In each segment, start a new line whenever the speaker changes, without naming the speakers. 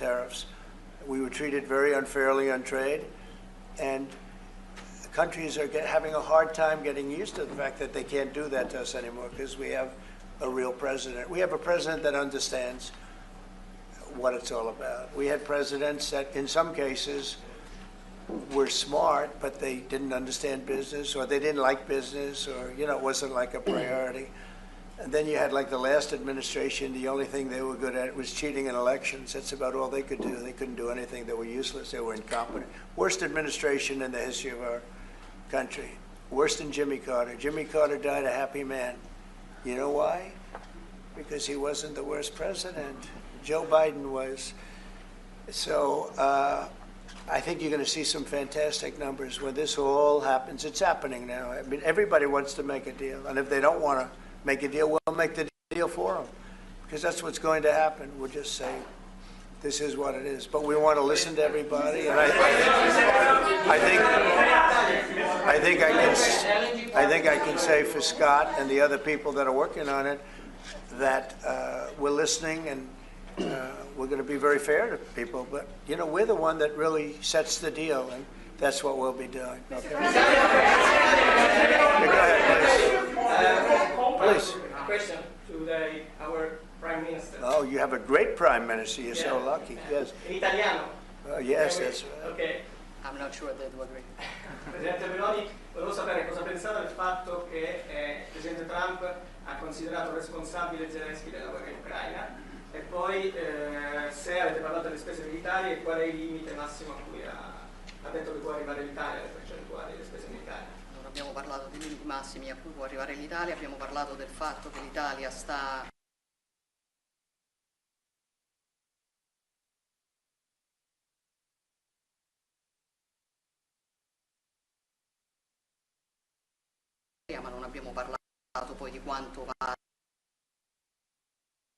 tariffs. We were treated very unfairly on trade, and countries are having a hard time getting used to the fact that they can't do that to us anymore because we have a real president. We have a president that understands what it's all about. We had presidents that, in some cases, were smart, but they didn't understand business, or they didn't like business, or, you know, it wasn't like a priority. And then you had, like, the last administration, the only thing they were good at was cheating in elections. That's about all they could do. They couldn't do anything. They were useless. They were incompetent. Worst administration in the history of our country. Worse than Jimmy Carter. Jimmy Carter died a happy man. You know why? Because he wasn't the worst president. Joe Biden was. So I think you're going to see some fantastic numbers when this all happens. It's happening now. I mean, everybody wants to make a deal. And if they don't want to make a deal, we'll make the deal for them. Because that's what's going to happen. We'll just say, this is what it is. But we want to listen to everybody. And I think I can say for Scott and the other people that are working on it that we're listening, and we're going to be very fair to people. But, you know, we're the one that really sets the deal, and that's what we'll be doing. Okay? Go ahead, please.
A question to our Prime Minister.
Oh, you have a great Prime Minister. You're so lucky. Yes.
In Italiano.
Yes, that's right.
Okay.
I'm not sure they do agree.
Presidente Meloni, volevo sapere cosa pensava del fatto che il Presidente Trump ha considerato responsabile Zelensky della guerra in Ucraina, e poi se avete parlato delle spese militari e qual è il limite massimo a cui ha detto che può arrivare l'Italia, le percentuali delle spese militari.
Non abbiamo parlato di limiti massimi a cui può arrivare l'Italia, abbiamo parlato del fatto che l'Italia sta ma non abbiamo parlato poi di quanto va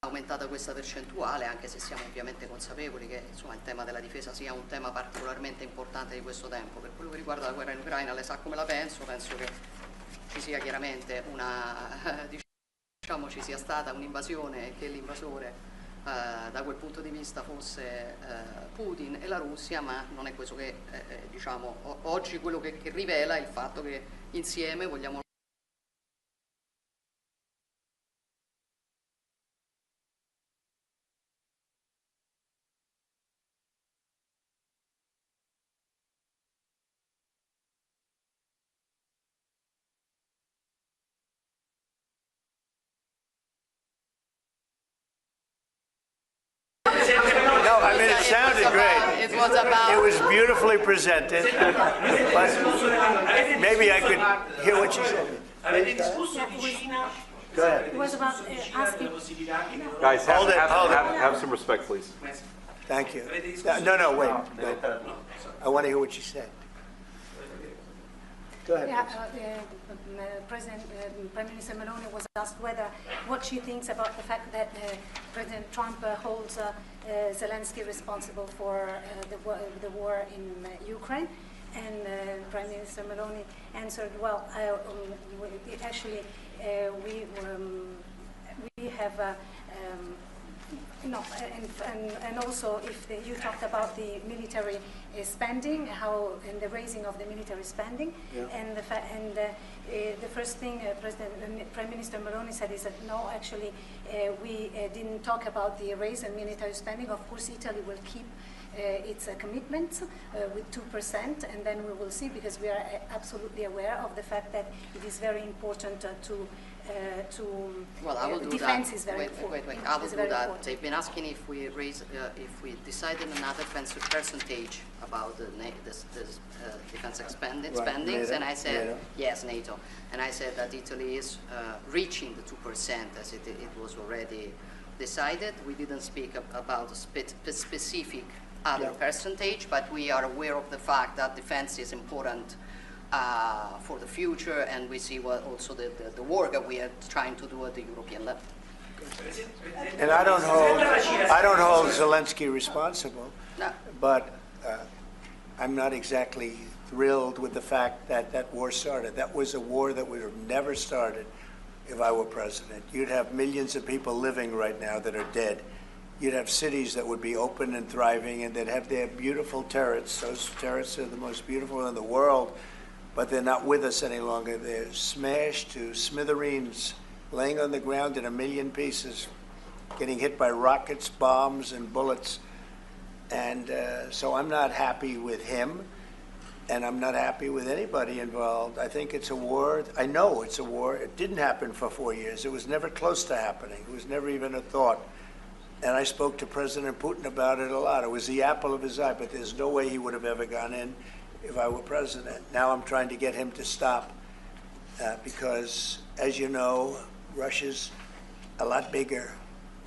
aumentata questa percentuale, anche se siamo ovviamente consapevoli che, insomma, il tema della difesa sia un tema particolarmente importante di questo tempo. Per quello che riguarda la guerra in Ucraina, lei sa come la penso che ci sia chiaramente ci sia stata un'invasione e che l'invasore da quel punto di vista fosse Putin e la Russia, ma non è questo che diciamo oggi quello che rivela il fatto che insieme vogliamo
No, I mean, it sounded great. It was beautifully presented. But maybe I could hear what you said. Go ahead.
It was about asking.
Guys,
Hold it.
have some respect, please.
Thank you. No, wait. I want to hear what you said. Go ahead.
Yeah, Prime Minister Méloni was asked what she thinks about the fact that President Trump holds Zelensky responsible for the war in Ukraine, and Prime Minister Méloni answered, "Well, actually, we have." No, and also if you talked about the military spending, and the raising of the military spending,
yeah.
And the first thing Prime Minister Méloni said is that no, actually we didn't talk about the raise in military spending. Of course, Italy will keep its commitments with 2%, and then we will see, because we are absolutely aware of the fact that it is very important
well, I will do
defense
that.
Is very important.
Wait. I will do that. Important. They've been asking if we decided another percentage about the defense spendings, and I said NATO. Yes, NATO, and I said that Italy is reaching the 2% as it was already decided. We didn't speak about a specific other percentage, but we are aware of the fact that defense is important for the future, and we see also the work that we are trying to do at the European level.
And I don't hold Zelensky responsible,
no.
But I'm not exactly thrilled with the fact that that war started. That was a war that would have never started if I were president. You'd have millions of people living right now that are dead you'd have cities that would be open and thriving, and they'd have their beautiful turrets. Those turrets are the most beautiful in the world, but they're not with us any longer. They're smashed to smithereens, laying on the ground in a million pieces, getting hit by rockets, bombs, and bullets. And so I'm not happy with him, and I'm not happy with anybody involved. I think it's a war. I know it's a war. It didn't happen for 4 years. It was never close to happening. It was never even a thought. And I spoke to President Putin about it a lot. It was the apple of his eye, but there's no way he would have ever gone in if I were president. Now I'm trying to get him to stop because, as you know, Russia's a lot bigger.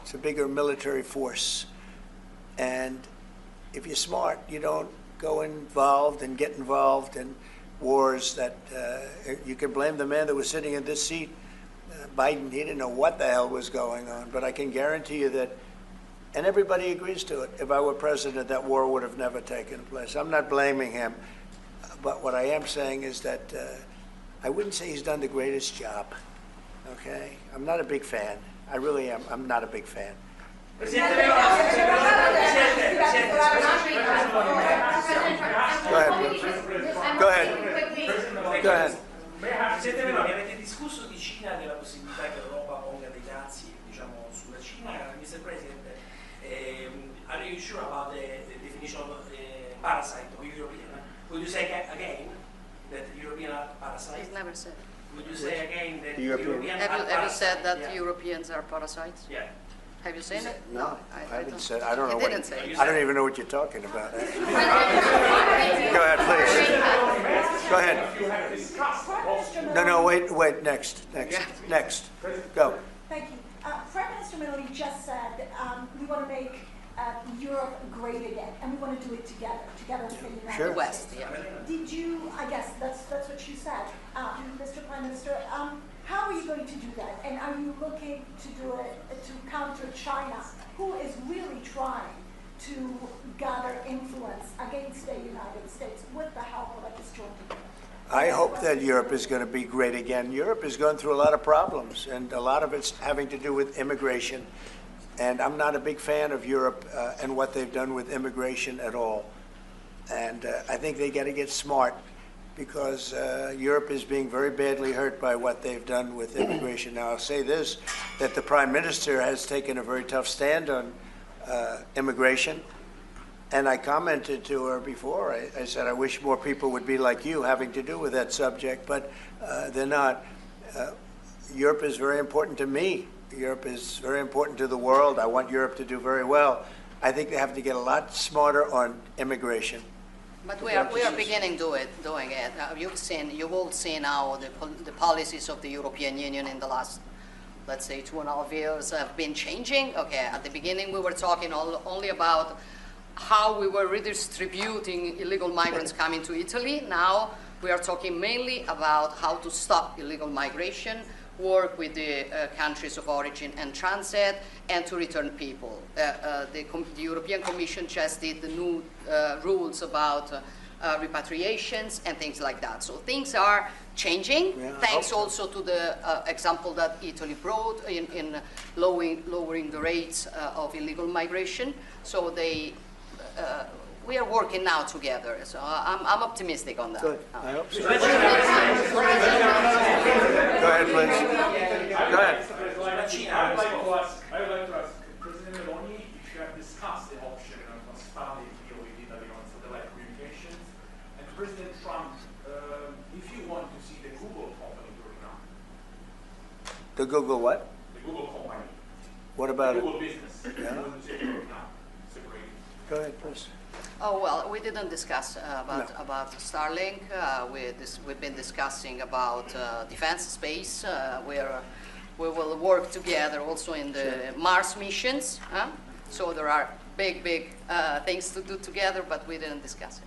It's a bigger military force. And if you're smart, you don't go involved and get involved in wars that you can blame the man that was sitting in this seat, Biden. He didn't know what the hell was going on. But I can guarantee you that, and everybody agrees to it, if I were president, that war would have never taken place. I'm not blaming him. But what I am saying is that I wouldn't say he's done the greatest job. Okay? I'm not a big fan. I really am. I'm not a big fan.
Presidente
Go ahead. Go ahead.
Presidente Meloni, avete discusso di Cina e della possibilità che l'Europa ponga dei dazi, diciamo, sulla Cina. Mr. President, are you sure about the definition of parasite or European? Would you say again that European are parasites?
He's never said.
Would you say again that
European.
European
Have
are
you ever
parasites?
said that
Yeah.
Europeans are parasites?
Yeah.
Have you seen it?
No, I haven't
don't.
said. I don't know
He
what.
didn't say it.
I don't even know what you're talking about. Go ahead, please. Go ahead. No, wait. Next. Go.
Thank you. Prime Minister Mélanie just said we want to make Europe great again, and we want to do it together with the United
Sure.
The West,
States.
yeah.
Did you? I guess that's what she said, Mr. Prime Minister. How are you going to do that? And are you looking to do it to counter China, who is really trying to gather influence against the United States with the help of a disjointed?
I hope that Europe is going to be great again. Europe is going through a lot of problems, and a lot of it's having to do with immigration. And I'm not a big fan of Europe and what they've done with immigration at all. And I think they got to get smart, because Europe is being very badly hurt by what they've done with immigration. Now, I'll say this, that the Prime Minister has taken a very tough stand on immigration. And I commented to her before. I said, I wish more people would be like you having to do with that subject, but they're not. Europe is very important to me. Europe is very important to the world. I want Europe to do very well. I think they have to get a lot smarter on immigration.
But we are beginning doing it. You've all seen how the policies of the European Union in the last, let's say, 2.5 years have been changing. Okay, at the beginning we were talking only about how we were redistributing illegal migrants coming to Italy. Now we are talking mainly about how to stop illegal migration, work with the countries of origin and transit, and to return people. The European Commission just did the new rules about repatriations and things like that. So things are changing, thanks also to the example that Italy brought in lowering the rates of illegal migration. So we are working now together, so I'm optimistic on that.
Good. I hope so. Go ahead, please. Go ahead.
I would like to ask President Méloni if you have discussed the option of a starting deal with Italy on satellite communications, and President Trump, if you want to see the Google company growing up.
The Google what?
The Google company.
What about
the
it?
Google business. You want to see it growing up, separated.
Go ahead, please.
Oh, well, we didn't discuss about Starlink. We've been discussing about defense space, where we will work together also in the Mars missions. So there are big things to do together, but we didn't discuss it.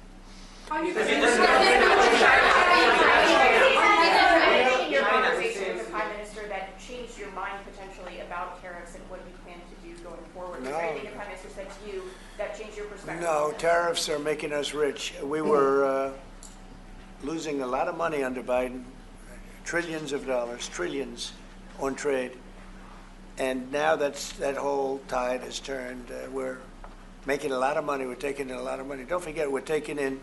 Your conversation with the Prime Minister that changed your mind potentially about tariffs and what you plan to do going forward?
No.
Is there anything the Prime Minister said to you that changed your perspective?
No, tariffs are making us rich. We were losing a lot of money under Biden, trillions of dollars, trillions on trade. And now that whole tide has turned. We're making a lot of money. We're taking in a lot of money. Don't forget, we're taking in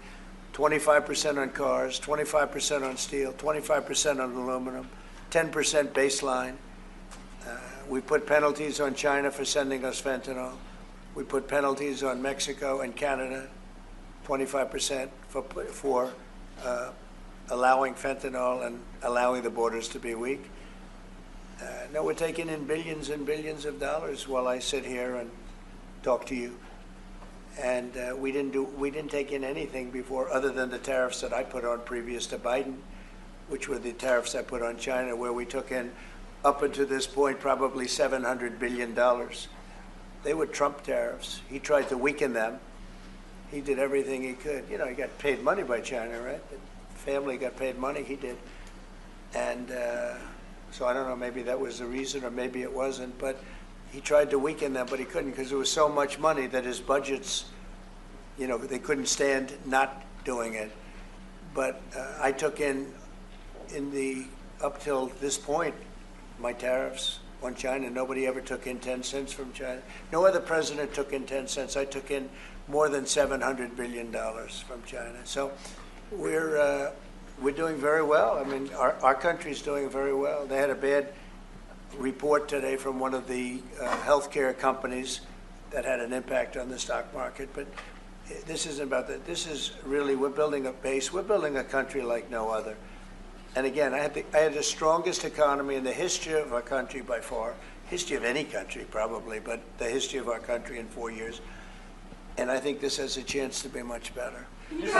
25% on cars, 25% on steel, 25% on aluminum, 10% baseline. We put penalties on China for sending us fentanyl. We put penalties on Mexico and Canada, 25% for allowing fentanyl and allowing the borders to be weak. No, we're taking in billions and billions of dollars while I sit here and talk to you. And we didn't take in anything before other than the tariffs that I put on previous to Biden, which were the tariffs I put on China, where we took in, up until this point, probably $700 billion. They were Trump tariffs. He tried to weaken them. He did everything he could. You know, he got paid money by China, right? The family got paid money, he did. And so I don't know, maybe that was the reason or maybe it wasn't, but he tried to weaken them, but he couldn't because there was so much money that his budgets, you know, they couldn't stand not doing it. But I took in the, up till this point, my tariffs on China. Nobody ever took in 10 cents from China. No other president took in 10 cents. I took in more than $700 billion from China. So we're doing very well. I mean, our country's doing very well. They had a bad report today from one of the healthcare companies that had an impact on the stock market. But this isn't about that. This is really, we're building a base. We're building a country like no other. And again, I had the strongest economy in the history of our country by far, history of any country probably, but the history of our country in 4 years. And I think this has a chance to be much better.
Can you just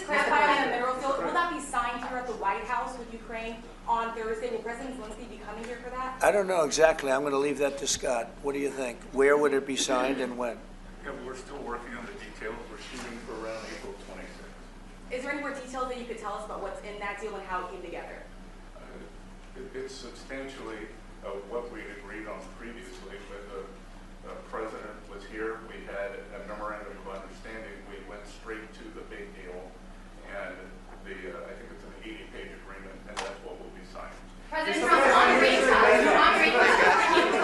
clarify on the mineral field? Will that be signed here at the White House with Ukraine on Thursday? Will President Zelensky be coming here for that?
I don't know exactly. I'm going to leave that to Scott. What do you think? Where would it be signed and when?
Yeah, we're still working on the details. We're shooting for around April 26th.
Is there any more details that you could tell us about what's in that deal and how it came together?
It's substantially what we had agreed on previously, but the president was here. We had a memorandum of understanding. We went straight to the big deal, and I think it's an 80-page agreement, and that's what will be signed.
President Trump, on rate cuts, can you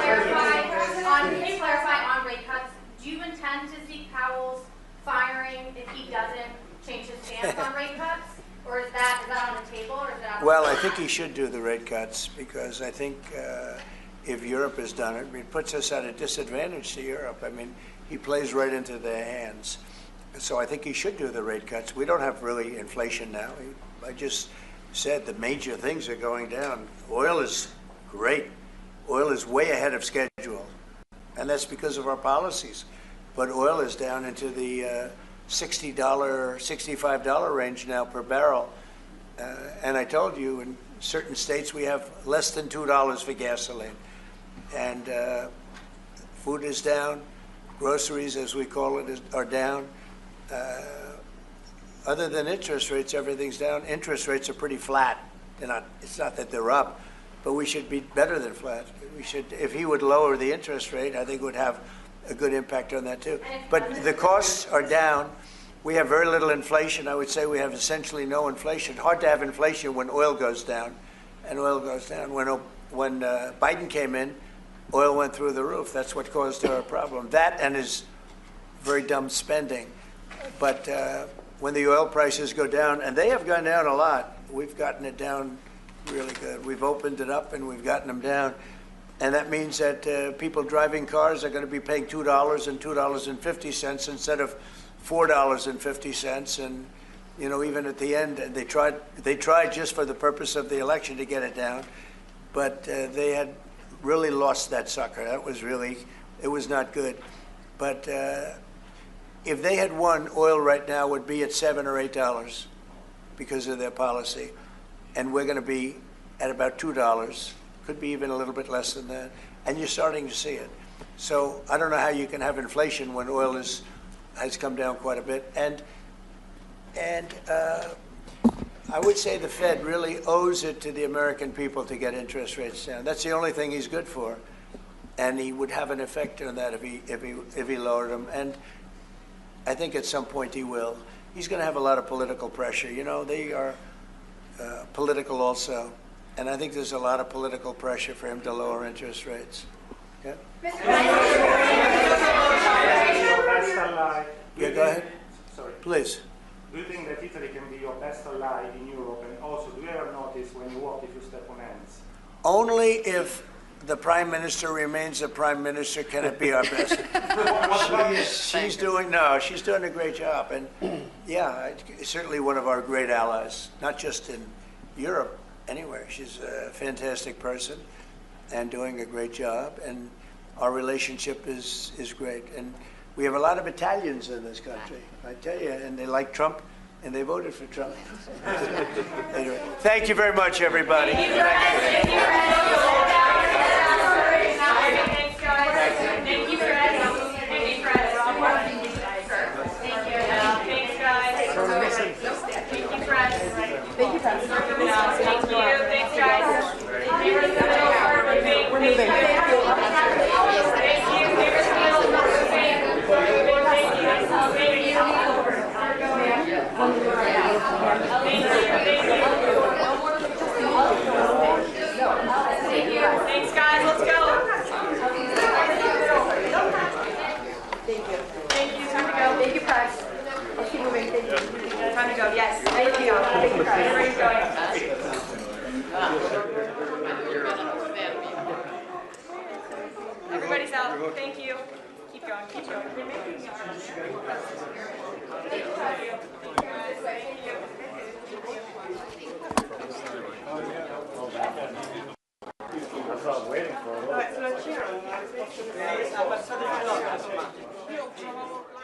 clarify on rate cuts, do you intend to seek Powell's firing if he doesn't change his stance on rate cuts? Or is that on the table? Or is that
Well, I think he should do the rate cuts because I think if Europe has done it, it puts us at a disadvantage to Europe. I mean, he plays right into their hands. So I think he should do the rate cuts. We don't have really inflation now. I just said the major things are going down. Oil is great. Oil is way ahead of schedule. And that's because of our policies. But oil is down into the $60, $65 range now per barrel. And I told you, in certain states we have less than $2 for gasoline. And food is down. Groceries, as we call it, are down. Other than interest rates, everything's down. Interest rates are pretty flat. They're not, it's not that they're up, but we should be better than flat. We should, if he would lower the interest rate, I think it would have a good impact on that too. But the costs are down. We have very little inflation. I would say we have essentially no inflation. Hard to have inflation when oil goes down, and oil goes down. When Biden came in, oil went through the roof. That's what caused our problem. That and his very dumb spending. But when the oil prices go down, and they have gone down a lot, we've gotten it down really good. We've opened it up and we've gotten them down. And that means that people driving cars are going to be paying $2 and $2.50 instead of $4.50. And, you know, even at the end, they tried just for the purpose of the election to get it down. But they had really lost that sucker. That was really, it was not good. But if they had won, oil right now would be at $7 or $8 because of their policy. And we're going to be at about $2. Could be even a little bit less than that, and you're starting to see it. So I don't know how you can have inflation when oil has come down quite a bit. And I would say the Fed really owes it to the American people to get interest rates down. That's the only thing he's good for, and he would have an effect on that if he lowered them. And I think at some point he will. He's going to have a lot of political pressure. You know, they are political also. And I think there's a lot of political pressure for him to lower interest rates. Yeah, yeah, go ahead.
Sorry.
Please.
Do you think that Italy can be your best ally in Europe? And also, do you ever notice when you walk if you step on ants?
Only if the Prime Minister remains the Prime Minister can it be our best. She's doing a great job. And yeah, certainly one of our great allies, not just in Europe, anywhere. She's a fantastic person and doing a great job. And our relationship is great. And we have a lot of Italians in this country, I tell you, and they like Trump, and they voted for Trump. Anyway, thank you very much, everybody.
Thank you, Fred. Thanks, guys. Thank you, Fred. Thank you, Fred. Thank you. Thanks, guys. Thank you, Fred. Thank you, Fred. Thank you. Thanks, guys. We're moving. Thanks, guys. Let's go. Thank you. Thank you. Time to go. Thank you, Price. Let's keep moving. Thank you. Time to go. Yes. Thank you. Thank you, Price. Everybody's going. Everybody's out. Thank you. Keep going. Keep going.
I was waiting for it.
Sulla cena non ha risposto.